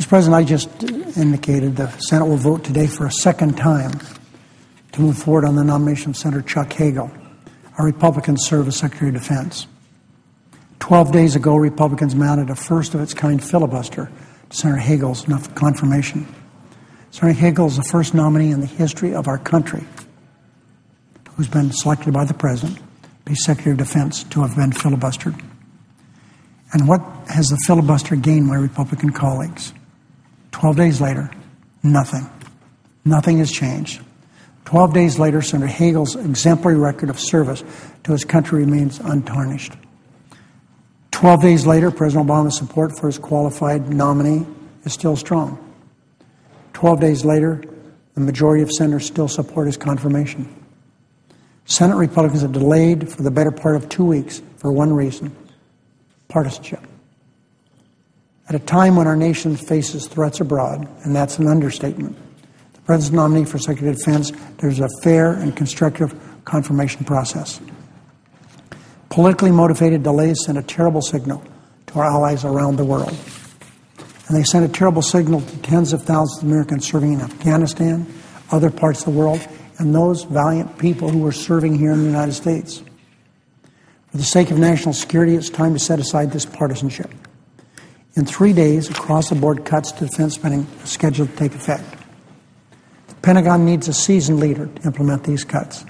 Mr. President, I just indicated the Senate will vote today for a second time to move forward on the nomination of Senator Chuck Hagel, a Republican to serve as Secretary of Defense. 12 days ago, Republicans mounted a first-of-its-kind filibuster to Senator Hagel's confirmation. Senator Hagel is the first nominee in the history of our country who's been selected by the President to be Secretary of Defense to have been filibustered. And what has the filibuster gained my Republican colleagues? 12 days later, nothing. Nothing has changed. 12 days later, Senator Hagel's exemplary record of service to his country remains untarnished. 12 days later, President Obama's support for his qualified nominee is still strong. 12 days later, the majority of senators still support his confirmation. Senate Republicans have delayed for the better part of 2 weeks for one reason: partisanship. At a time when our nation faces threats abroad, and that's an understatement, the President's nominee for Secretary of Defense, there's a fair and constructive confirmation process. Politically motivated delays send a terrible signal to our allies around the world. And they send a terrible signal to tens of thousands of Americans serving in Afghanistan, other parts of the world, and those valiant people who are serving here in the United States. For the sake of national security, it's time to set aside this partisanship. In 3 days, across-the-board cuts to defense spending are scheduled to take effect. The Pentagon needs a seasoned leader to implement these cuts.